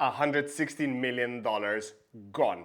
$116 million gone.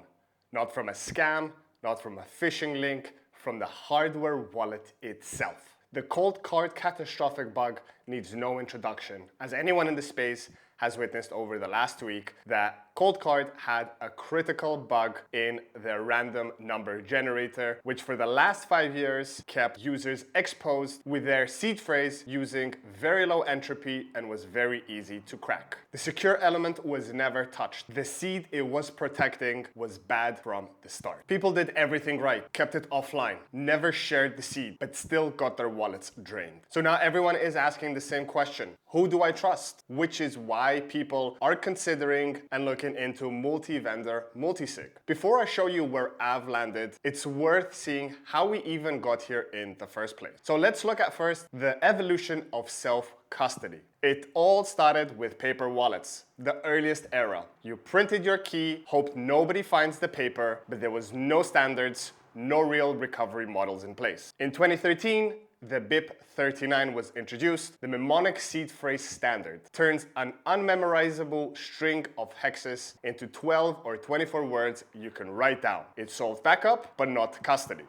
Not from a scam, not from a phishing link, from the hardware wallet itself. The Coldcard catastrophic bug needs no introduction, as anyone in the space has witnessed over the last week that Coldcard had a critical bug in their random number generator, which for the last 5 years kept users exposed with their seed phrase using very low entropy and was very easy to crack. The secure element was never touched. The seed it was protecting was bad from the start. People did everything right, kept it offline, never shared the seed, but still got their wallets drained. So now everyone is asking the same question. Who do I trust? Which is why people are considering and looking into multi-vendor multisig. Before I show you where I've landed, it's worth seeing how we even got here in the first place. So let's look at first the evolution of self-custody. It all started with paper wallets, the earliest era. You printed your key, hoped nobody finds the paper, but there was no standards, no real recovery models in place. In 2013, the BIP39 was introduced. The mnemonic seed phrase standard turns an unmemorizable string of hexes into 12 or 24 words you can write down. It solved backup, but not custody.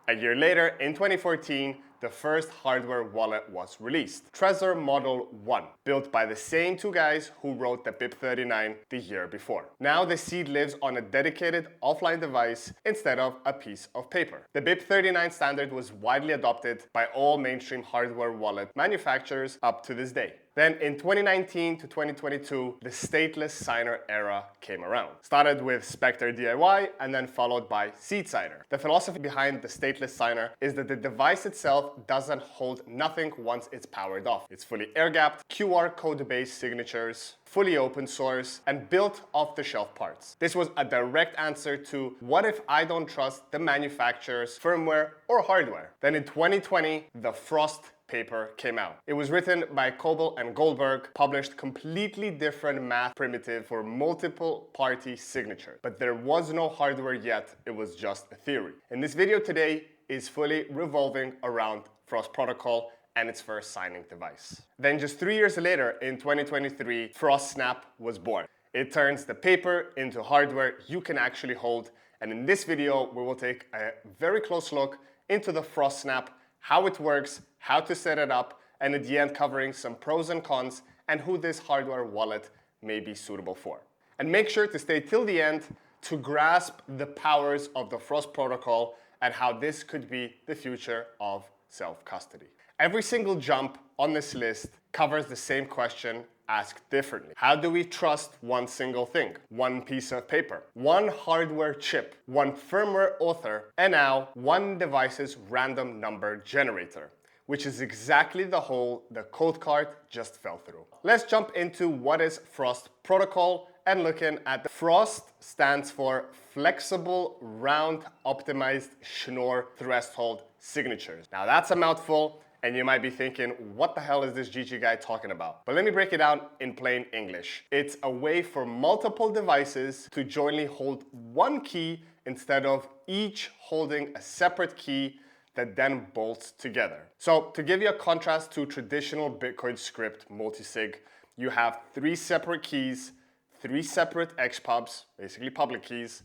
A year later, in 2014, the first hardware wallet was released, Trezor Model 1, built by the same two guys who wrote the BIP39 the year before. Now the seed lives on a dedicated offline device instead of a piece of paper. The BIP39 standard was widely adopted by all mainstream hardware wallet manufacturers up to this day. Then in 2019 to 2022, the stateless signer era came around. Started with Spectre DIY and then followed by Seed Signer. The philosophy behind the stateless signer is that the device itself doesn't hold nothing once it's powered off. It's fully air-gapped, QR code-based signatures, fully open source, and built off-the-shelf parts. This was a direct answer to what if I don't trust the manufacturer's firmware or hardware? Then in 2020, the Frost paper came out. It was written by Coble and Goldberg, published completely different math primitive for multiple party signatures. But there was no hardware yet, it was just a theory. And this video today is fully revolving around Frost protocol and its first signing device. Then just 3 years later, in 2023, FrostSnap was born. It turns the paper into hardware you can actually hold. And in this video, we will take a very close look into the FrostSnap, how it works, how to set it up, and at the end covering some pros and cons and who this hardware wallet may be suitable for. And make sure to stay till the end to grasp the powers of the Frost protocol and how this could be the future of self-custody. Every single jump on this list covers the same question asked differently. How do we trust one single thing? One piece of paper, one hardware chip, one firmware author, and now one device's random number generator, which is exactly the hole the Coldcard just fell through. Let's jump into what is Frost protocol and looking at the Frost stands for Flexible Round Optimized Schnorr Threshold Signatures. Now that's a mouthful, and you might be thinking, what the hell is this GG guy talking about? But let me break it down in plain English. It's a way for multiple devices to jointly hold one key instead of each holding a separate key that then bolts together. So to give you a contrast to traditional Bitcoin script multisig, you have 3 separate keys, 3 separate XPubs, basically public keys,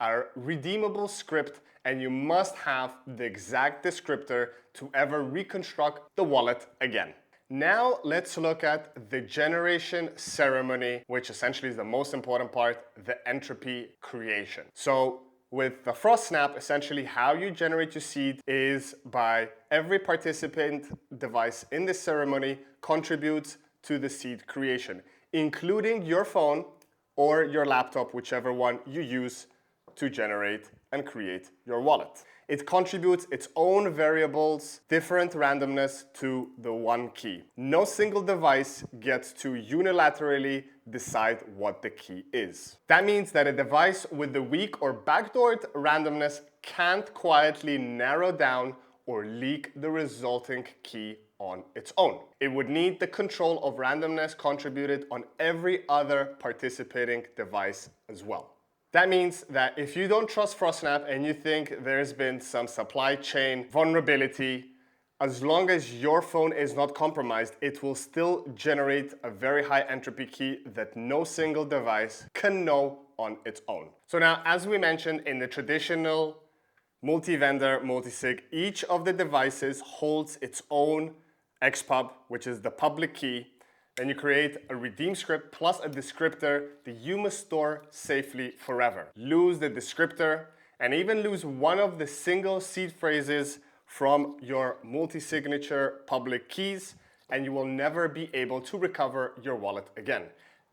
a redeemable script, and you must have the exact descriptor to ever reconstruct the wallet again. Now let's look at the generation ceremony, which essentially is the most important part, the entropy creation. So with the FrostSnap, essentially how you generate your seed is by every participant device in this ceremony contributes to the seed creation, including your phone or your laptop, whichever one you use to generate and create your wallet. It contributes its own variables, different randomness to the one key. No single device gets to unilaterally decide what the key is. That means that a device with the weak or backdoored randomness can't quietly narrow down or leak the resulting key on its own. It would need the control of randomness contributed on every other participating device as well. That means that if you don't trust FrostSnap and you think there's been some supply chain vulnerability, as long as your phone is not compromised, it will still generate a very high entropy key that no single device can know on its own. So now, as we mentioned, in the traditional multi-vendor, multi-sig, each of the devices holds its own XPub, which is the public key. Then you create a redeem script plus a descriptor that you must store safely forever. Lose the descriptor and even lose one of the single seed phrases from your multi-signature public keys, and you will never be able to recover your wallet again.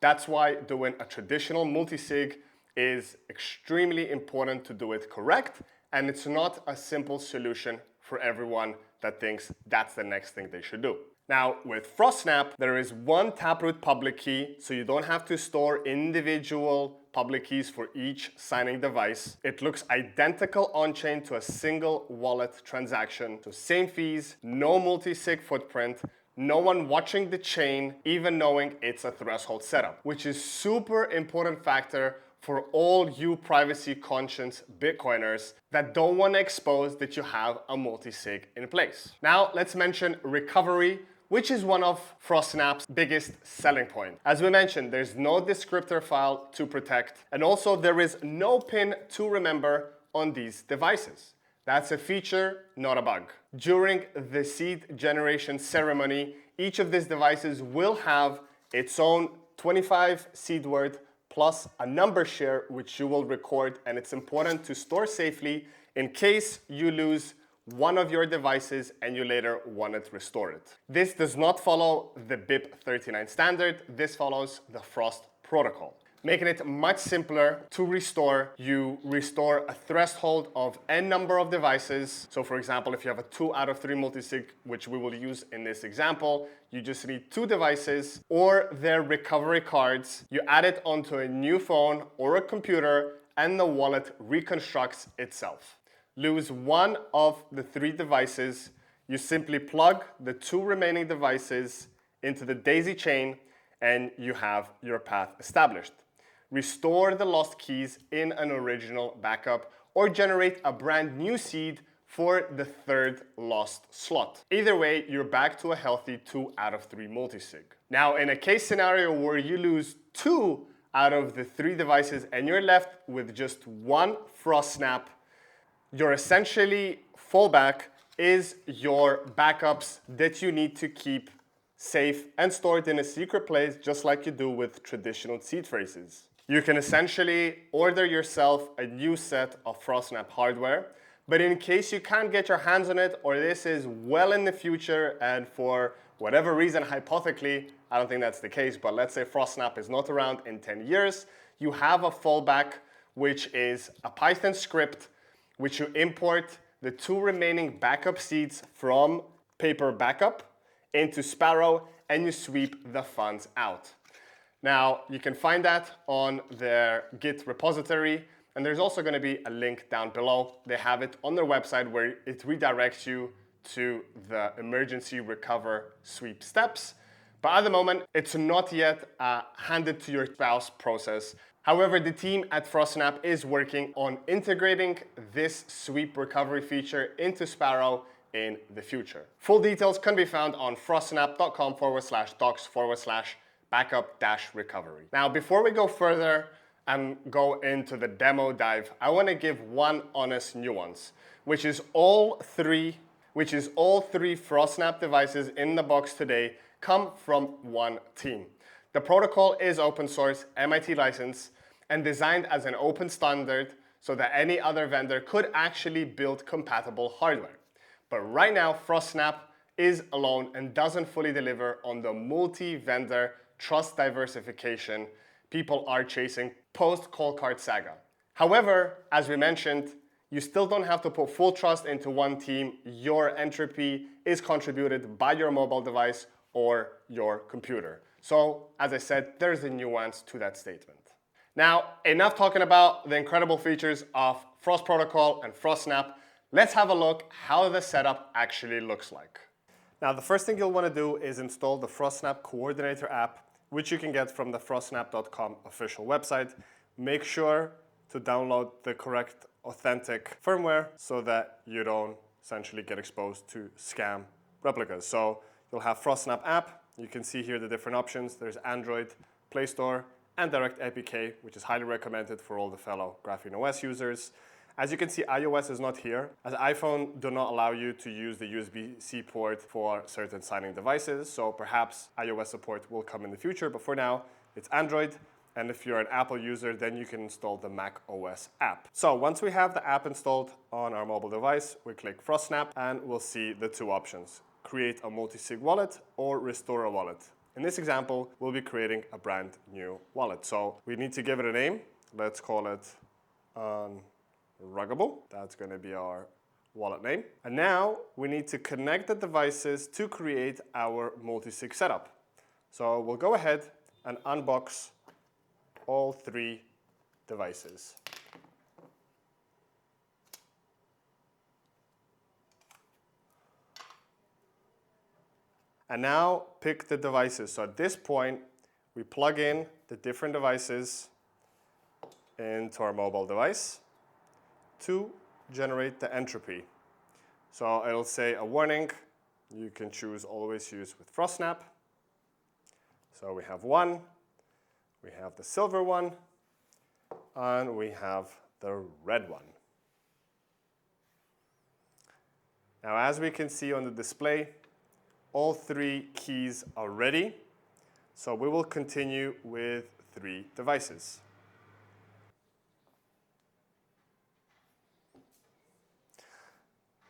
That's why doing a traditional multi-sig is extremely important to do it correct, and it's not a simple solution for everyone that thinks that's the next thing they should do. Now, with FrostSnap, there is one Taproot public key, so you don't have to store individual public keys for each signing device. It looks identical on-chain to a single wallet transaction. So same fees, no multi-sig footprint, no one watching the chain, even knowing it's a threshold setup, which is super important factor for all you privacy-conscious Bitcoiners that don't want to expose that you have a multi-sig in place. Now, let's mention recovery, which is one of FrostSnap's biggest selling point. As we mentioned, there's no descriptor file to protect, and also there is no pin to remember on these devices. That's a feature, not a bug. During the seed generation ceremony, each of these devices will have its own 25 seed word plus a number share, which you will record, and it's important to store safely in case you lose one of your devices and you later want it restored. This does not follow the BIP39 standard, this follows the Frost protocol. Making it much simpler to restore, you restore a threshold of n number of devices. So for example, if you have a 2 out of 3 multisig, which we will use in this example, you just need 2 devices or their recovery cards. You add it onto a new phone or a computer and the wallet reconstructs itself. Lose one of the 3 devices, you simply plug the 2 remaining devices into the daisy chain and you have your path established. Restore the lost keys in an original backup or generate a brand new seed for the 3rd lost slot. Either way, you're back to a healthy 2 out of 3 multisig. Now, in a case scenario where you lose 2 out of the 3 devices and you're left with just one FrostSnap, your essentially fallback is your backups that you need to keep safe and stored in a secret place, just like you do with traditional seed phrases. You can essentially order yourself a new set of FrostSnap hardware, but in case you can't get your hands on it, or this is well in the future and for whatever reason, hypothetically, I don't think that's the case, but let's say FrostSnap is not around in 10 years, you have a fallback, which is a Python script which you import the 2 remaining backup seeds from Paper Backup into Sparrow and you sweep the funds out. Now, you can find that on their Git repository, and there's also going to be a link down below. They have it on their website where it redirects you to the emergency recover sweep steps. But at the moment, it's not yet a handed to your spouse process. However, the team at FrostSnap is working on integrating this sweep recovery feature into Sparrow in the future. Full details can be found on frostSnap.com/docs/backup-recovery. Now, before we go further and go into the demo dive, I want to give one honest nuance, which is all three FrostSnap devices in the box today come from one team. The protocol is open source, MIT licensed, and designed as an open standard so that any other vendor could actually build compatible hardware. But right now, FrostSnap is alone and doesn't fully deliver on the multi-vendor trust diversification people are chasing post-Coldcard saga. However, as we mentioned, you still don't have to put full trust into one team. Your entropy is contributed by your mobile device or your computer. So, as I said, there's a nuance to that statement. Now, enough talking about the incredible features of Frost Protocol and FrostSnap. Let's have a look how the setup actually looks like. Now, the first thing you'll want to do is install the FrostSnap Coordinator app, which you can get from the frostsnap.com official website. Make sure to download the correct authentic firmware so that you don't essentially get exposed to scam replicas. So you'll have FrostSnap app. You can see here the different options. There's Android, Play Store, and Direct APK, which is highly recommended for all the fellow Graphene OS users. As you can see, iOS is not here, as iPhone do not allow you to use the USB-C port for certain signing devices, so perhaps iOS support will come in the future, but for now, it's Android, and if you're an Apple user, then you can install the Mac OS app. So once we have the app installed on our mobile device, we click FrostSnap, and we'll see the two options: create a multi-sig wallet or restore a wallet. In this example, we'll be creating a brand new wallet. So we need to give it a name. Let's call it Unruggable. That's going to be our wallet name. And now we need to connect the devices to create our multi-sig setup. So we'll go ahead and unbox all three devices. And now pick the devices. So at this point, we plug in the different devices into our mobile device to generate the entropy. So it'll say a warning. You can choose always use with FrostSnap. So we have one, we have the silver one, and we have the red one. Now, as we can see on the display, all three keys are ready. So we will continue with three devices.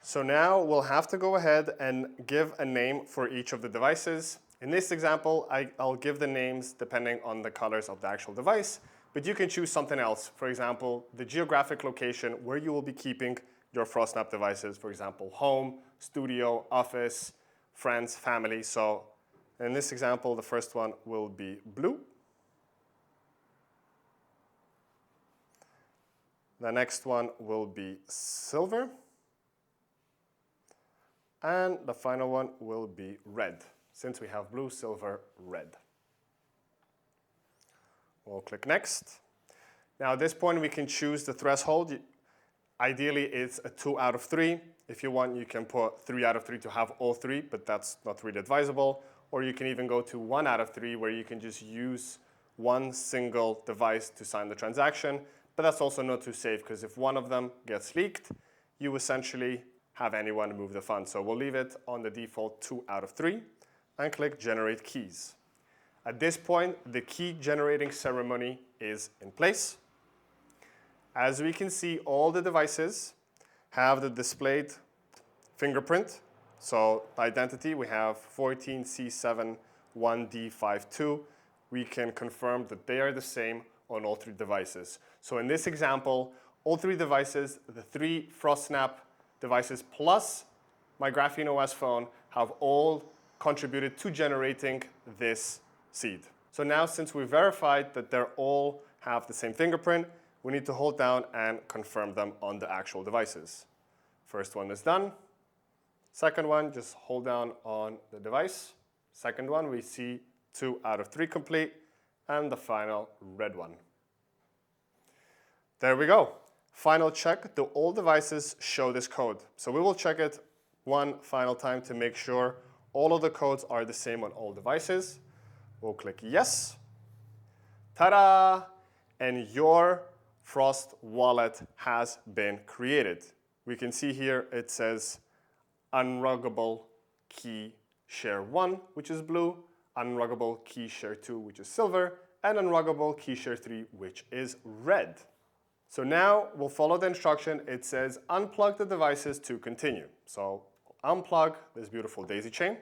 So now we'll have to go ahead and give a name for each of the devices. In this example, I'll give the names depending on the colors of the actual device, but you can choose something else. For example, the geographic location where you will be keeping your FrostSnap devices, for example, home, studio, office, friends, family. So in this example, the first one will be blue. The next one will be silver. And the final one will be red, since we have blue, silver, red. We'll click next. Now at this point, we can choose the threshold. Ideally, it's a 2 out of 3. If you want, you can put 3 out of 3 to have all three, but that's not really advisable. Or you can even go to 1 out of 3, where you can just use one single device to sign the transaction. But that's also not too safe, because if one of them gets leaked, you essentially have anyone move the funds. So we'll leave it on the default 2 out of 3 and click Generate Keys. At this point, the key generating ceremony is in place. As we can see, all the devices have the displayed fingerprint. So the identity, we have 14C71D52. We can confirm that they are the same on all three devices. So in this example, all three devices, the three FrostSnap devices plus my Graphene OS phone, have all contributed to generating this seed. So now, since we verified that they all have the same fingerprint, we need to hold down and confirm them on the actual devices. First one is done. Second one, just hold down on the device. Second one, we see 2 out of 3 complete, and the final red one. There we go. Final check, do all devices show this code? So we will check it one final time to make sure all of the codes are the same on all devices. We'll click yes. Ta-da! And your Frost wallet has been created. We can see here it says Unruggable Key Share 1, which is blue, Unruggable Key Share 2, which is silver, and Unruggable Key Share 3, which is red. So now we'll follow the instruction. It says unplug the devices to continue. So unplug this beautiful daisy chain.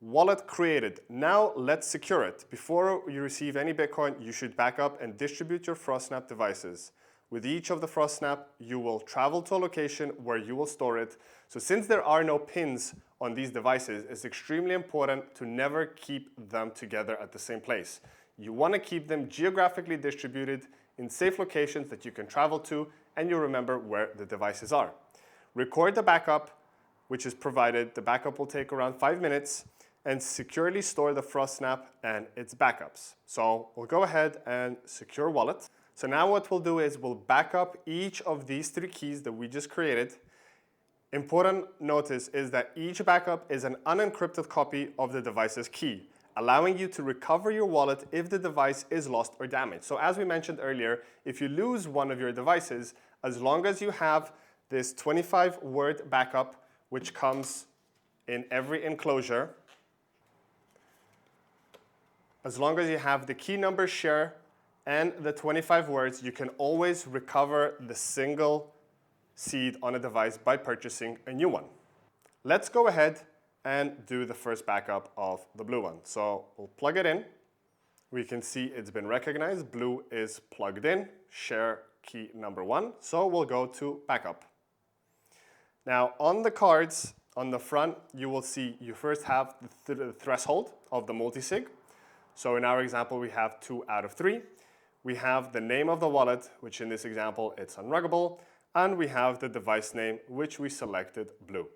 Wallet created. Now let's secure it. Before you receive any Bitcoin, you should back up and distribute your FrostSnap devices. With each of the FrostSnap, you will travel to a location where you will store it. So since there are no pins on these devices, it's extremely important to never keep them together at the same place. You want to keep them geographically distributed in safe locations that you can travel to, and you remember where the devices are. Record the backup, which is provided. The backup will take around 5 minutes, and securely store the FrostSnap and its backups. So we'll go ahead and secure wallet. So now what we'll do is we'll back up each of these 3 keys that we just created Important notice is that each backup is an unencrypted copy of the device's key, allowing you to recover your wallet if the device is lost or damaged. So as we mentioned earlier, if you lose one of your devices, as long as you have this 25-word backup, which comes in every enclosure, as long as you have the key number share and the 25 words, you can always recover the single seed on a device by purchasing a new one. Let's go ahead and do the first backup of the blue one. So we'll plug it in. We can see it's been recognized. Blue is plugged in, share key number 1. So we'll go to backup. Now on the cards on the front, you will see you first have the threshold of the multi-sig. So in our example, we have 2 out of 3. We have the name of the wallet, which in this example, it's Unruggable. And we have the device name, which we selected blue.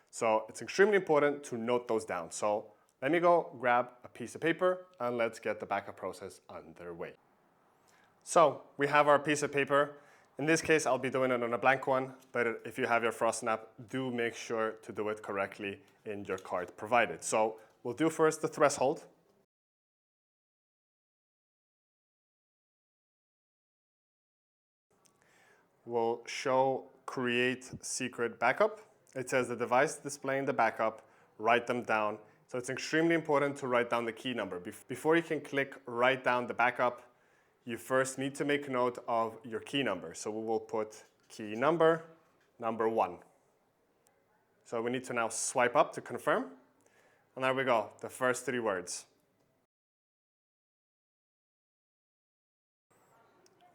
So it's extremely important to note those down. So let me go grab a piece of paper and let's get the backup process underway. So we have our piece of paper. In this case, I'll be doing it on a blank one, but if you have your FrostSnap, do make sure to do it correctly in your card provided. So we'll do first the threshold. We'll show create secret backup. It says the device displaying the backup, write them down. So it's extremely important to write down the key number. Before you can click write down the backup, you first need to make note of your key number. So we will put key number 1. So we need to now swipe up to confirm. And there we go, the first 3 words.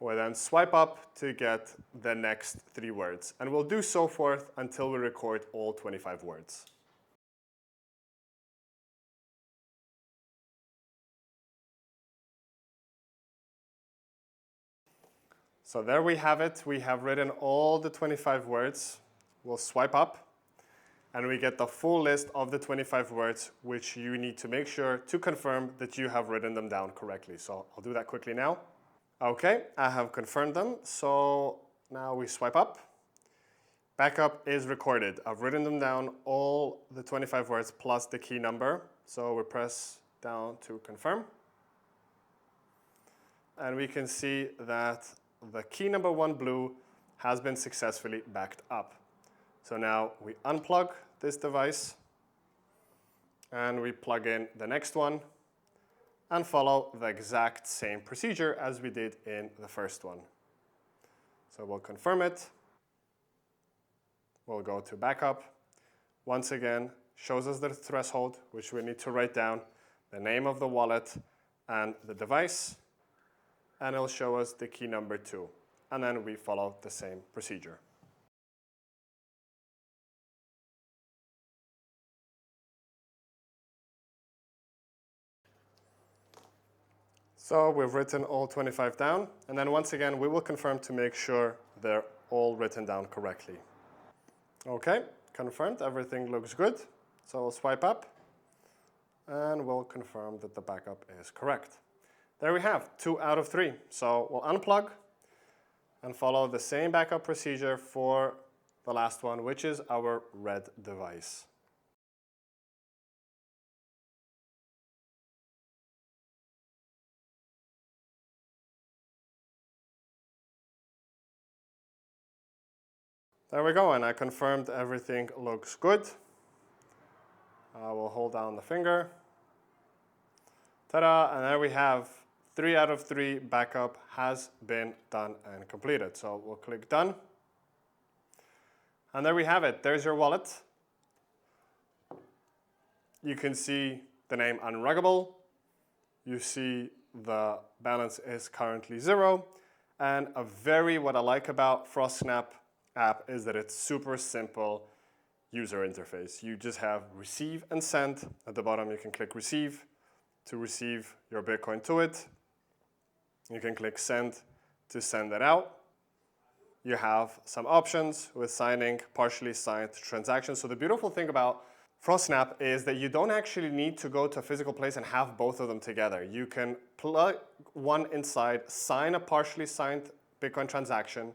We'll then swipe up to get the next 3 words. And we'll do so forth until we record all 25 words. So there we have it. We have written all the 25 words. We'll swipe up and we get the full list of the 25 words, which you need to make sure to confirm that you have written them down correctly. So I'll do that quickly now. Okay, I have confirmed them. So now we swipe up. Backup is recorded. I've written them down, all the 25 words plus the key number. So we press down to confirm. And we can see that the key number 1 blue has been successfully backed up. So now we unplug this device and we plug in the next one and follow the exact same procedure as we did in the first one. So we'll confirm it. We'll go to backup. Once again, shows us the threshold, which we need to write down, the name of the wallet and the device, and it'll show us the key number 2. And then we follow the same procedure. So we've written all 25 down, and then once again, we will confirm to make sure they're all written down correctly. Okay, confirmed, everything looks good. So we'll swipe up, and we'll confirm that the backup is correct. There we have 2 out of 3. So we'll unplug and follow the same backup procedure for the last one, which is our red device. There we go, and I confirmed everything looks good. I will hold down the finger. Ta-da, and there we have 3 out of 3 backup has been done and completed. So we'll click done. And there we have it. There's your wallet. You can see the name Unruggable. You see the balance is currently 0. And what I like about FrostSnap app is that it's super simple user interface. You just have receive and send. At the bottom, you can click receive to receive your Bitcoin to it. You can click send to send it out. You have some options with signing, partially signed transactions. So the beautiful thing about FrostSnap is that you don't actually need to go to a physical place and have both of them together. You can plug one inside, sign a partially signed Bitcoin transaction,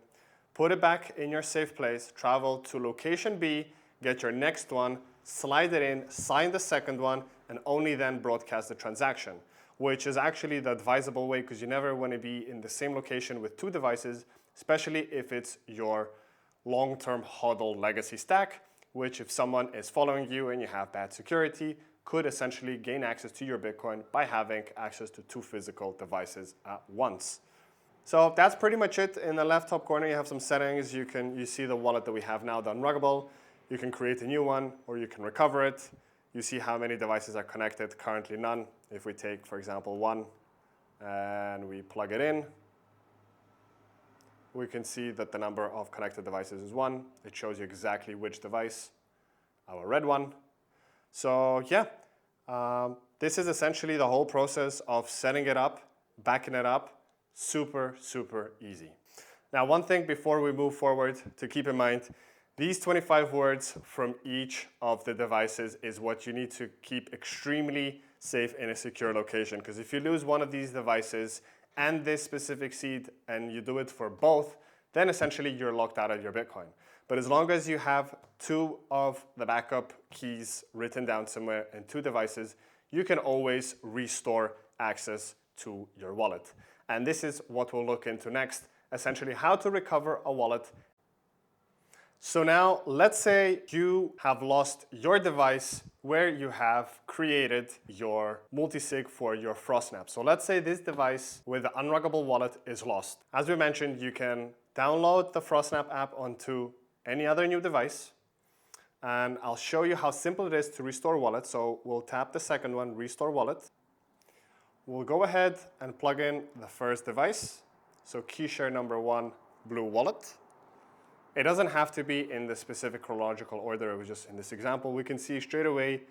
put it back in your safe place, travel to location B, get your next one, slide it in, sign the second one, and only then broadcast the transaction, which is actually the advisable way because you never want to be in the same location with two devices, especially if it's your long-term HODL legacy stack, which if someone is following you and you have bad security, could essentially gain access to your Bitcoin by having access to two physical devices at once. So that's pretty much it. In the left top corner, you have some settings. You see the wallet that we have now, the Unruggable. You can create a new one or you can recover it. You see how many devices are connected, currently none. If we take, for example, one and we plug it in, we can see that the number of connected devices is 1. It shows you exactly which device, our red one. So yeah, this is essentially the whole process of setting it up, backing it up. Super, super easy. Now, one thing before we move forward to keep in mind, these 25 words from each of the devices is what you need to keep extremely safe in a secure location. Because if you lose one of these devices and this specific seed and you do it for both, then essentially you're locked out of your Bitcoin. But as long as you have two of the backup keys written down somewhere in two devices, you can always restore access to your wallet. And this is what we'll look into next, essentially how to recover a wallet. So now let's say you have lost your device where you have created your multisig for your FrostSnap. So let's say this device with the Unruggable wallet is lost. As we mentioned, you can download the FrostSnap app onto any other new device. And I'll show you how simple it is to restore wallet. So we'll tap the second one, restore wallet. We'll go ahead and plug in the first device. So key share number 1, blue wallet. It doesn't have to be in the specific chronological order. It was just in this example. We can see straight away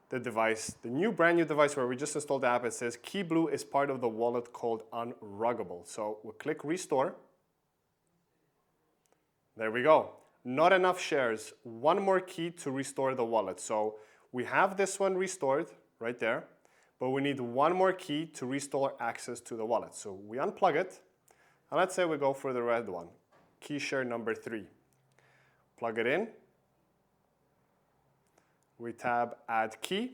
the device, the brand new device where we just installed the app. It says key blue is part of the wallet called Unruggable. So we'll click restore. There we go. Not enough shares. One more key to restore the wallet. So we have this one restored right there, but we need one more key to restore access to the wallet. So we unplug it, and let's say we go for the red one, key share number 3. Plug it in. We tab add key.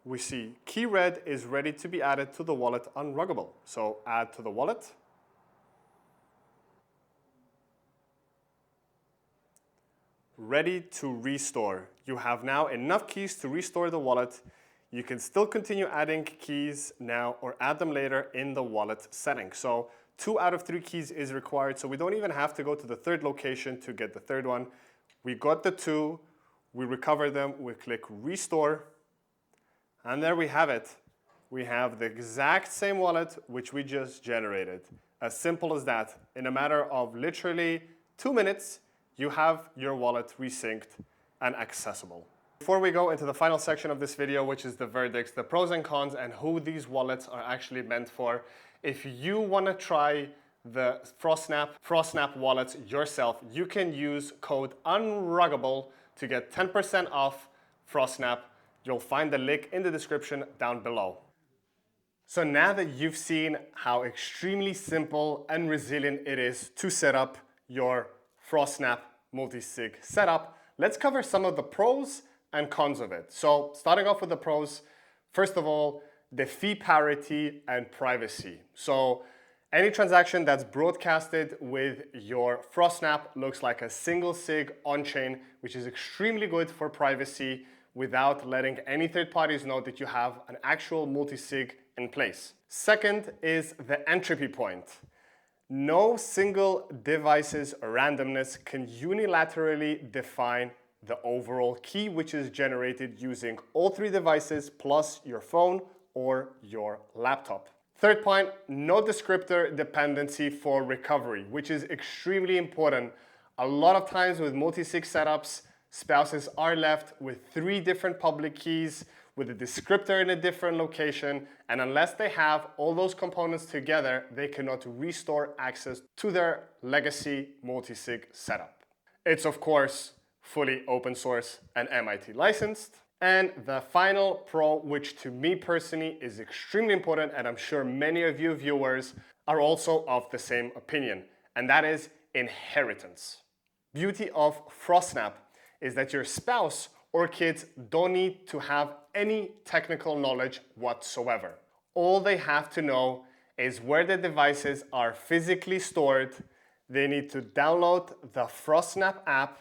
We see key red is ready to be added to the wallet Unruggable. So add to the wallet. Ready to restore. You have now enough keys to restore the wallet. You can still continue adding keys now or add them later in the wallet settings. So 2 out of 3 keys is required. So we don't even have to go to the third location to get the third one. We got the 2, we recover them, we click restore, and there we have it. We have the exact same wallet which we just generated. As simple as that. In a matter of literally 2 minutes, you have your wallet resynced and accessible. Before we go into the final section of this video, which is the verdicts, the pros and cons, and who these wallets are actually meant for, if you want to try the FrostSnap wallets yourself, you can use code Unruggable to get 10% off FrostSnap. You'll find the link in the description down below. So now that you've seen how extremely simple and resilient it is to set up your FrostSnap multi-sig setup, let's cover some of the pros and cons of it. So starting off with the pros, first of all, the fee parity and privacy. So any transaction that's broadcasted with your FrostSnap looks like a single sig on-chain, which is extremely good for privacy without letting any third parties know that you have an actual multi-sig in place. Second is the entropy point. No single device's randomness can unilaterally define the overall key, which is generated using all 3 devices plus your phone or your laptop. Third point, no descriptor dependency for recovery, which is extremely important. A lot of times with multi-sig setups, spouses are left with 3 different public keys with a descriptor in a different location, and unless they have all those components together, they cannot restore access to their legacy multi-sig setup. It's of course fully open source and MIT licensed. And the final pro, which to me personally is extremely important, and I'm sure many of you viewers are also of the same opinion, and that is inheritance. Beauty of FrostSnap is that your spouse or kids don't need to have any technical knowledge whatsoever. All they have to know is where the devices are physically stored. They need to download the FrostSnap app,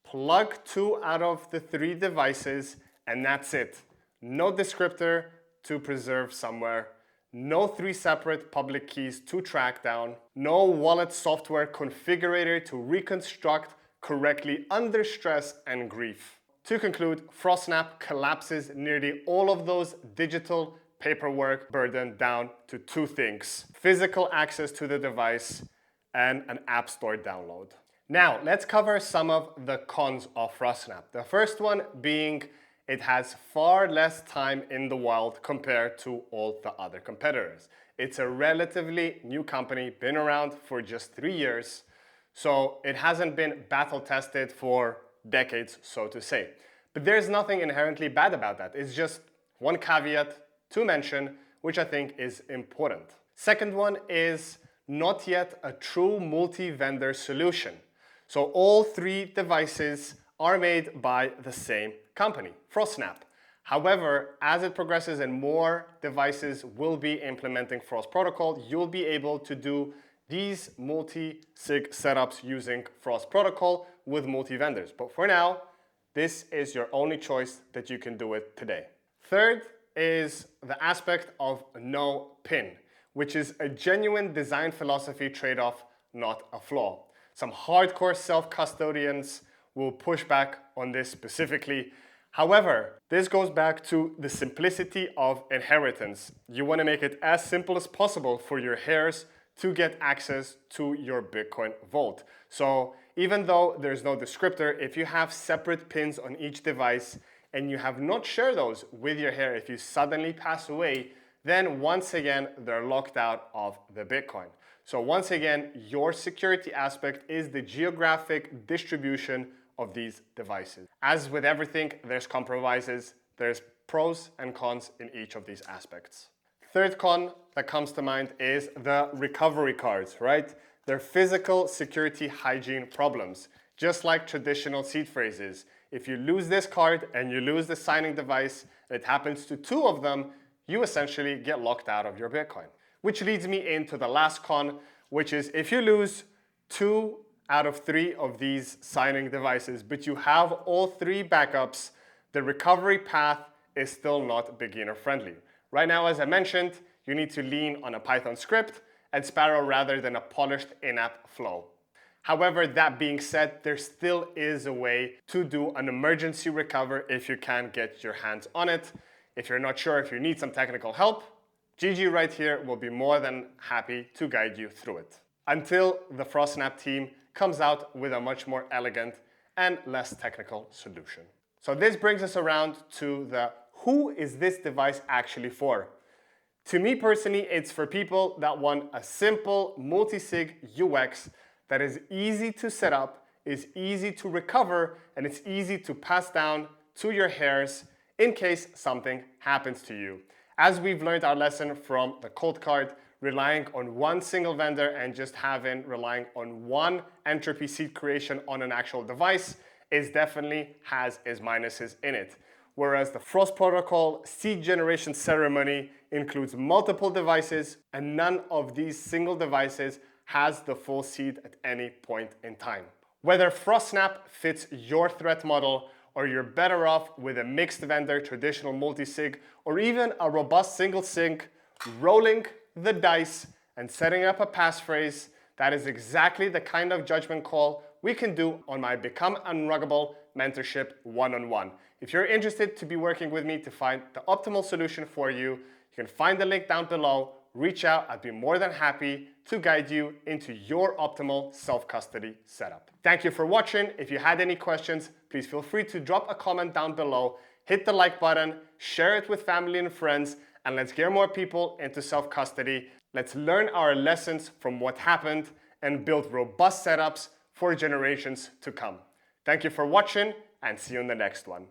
plug 2 out of the 3 devices, and that's it. No descriptor to preserve somewhere, no 3 separate public keys to track down, no wallet software configurator to reconstruct correctly under stress and grief. To conclude, FrostSnap collapses nearly all of those digital paperwork burden down to 2 things: physical access to the device and an app store download. Now, let's cover some of the cons of FrostSnap. The first one being it has far less time in the wild compared to all the other competitors. It's a relatively new company, been around for just 3 years, so it hasn't been battle tested for decades, so to say. But there's nothing inherently bad about that. It's just one caveat to mention, which I think is important. Second one is not yet a true multi-vendor solution. So all 3 devices are made by the same company, FrostSnap. However, as it progresses and more devices will be implementing Frost protocol, you'll be able to do these multi-sig setups using Frost protocol with multi-vendors. But for now, this is your only choice that you can do it today. Third is the aspect of no pin, which is a genuine design philosophy trade-off, not a flaw. Some hardcore self-custodians will push back on this specifically. However, this goes back to the simplicity of inheritance. You want to make it as simple as possible for your heirs to get access to your Bitcoin vault. So even though there's no descriptor, if you have separate pins on each device and you have not shared those with your heir, if you suddenly pass away, then once again, they're locked out of the Bitcoin. So once again, your security aspect is the geographic distribution of these devices. As with everything, there's compromises, there's pros and cons in each of these aspects. Third con that comes to mind is the recovery cards, right? They're physical security hygiene problems, just like traditional seed phrases. If you lose this card and you lose the signing device, and it happens to 2 of them, you essentially get locked out of your Bitcoin. Which leads me into the last con, which is if you lose 2 out of 3 of these signing devices, but you have all 3 backups, the recovery path is still not beginner friendly. Right now, as I mentioned, you need to lean on a Python script and Sparrow rather than a polished in-app flow. However, that being said, there still is a way to do an emergency recover if you can get your hands on it. If you're not sure if you need some technical help, Gigi right here will be more than happy to guide you through it. Until the FrostSnap team comes out with a much more elegant and less technical solution. So this brings us around to the who is this device actually for? To me personally, it's for people that want a simple multi-sig UX that is easy to set up, is easy to recover, and it's easy to pass down to your heirs in case something happens to you. As we've learned our lesson from the Coldcard, relying on one single vendor and just relying on one entropy seed creation on an actual device is definitely has its minuses in it. Whereas the Frost protocol seed generation ceremony includes multiple devices and none of these single devices has the full seed at any point in time. Whether FrostSnap fits your threat model or you're better off with a mixed vendor, traditional multi-sig, or even a robust single sig, rolling the dice and setting up a passphrase, that is exactly the kind of judgment call we can do on my Become Unruggable mentorship one-on-one. If you're interested to be working with me to find the optimal solution for you, you can find the link down below, reach out, I'd be more than happy to guide you into your optimal self-custody setup. Thank you for watching. If you had any questions, please feel free to drop a comment down below, hit the like button, share it with family and friends, and let's get more people into self-custody. Let's learn our lessons from what happened and build robust setups for generations to come. Thank you for watching and see you in the next one.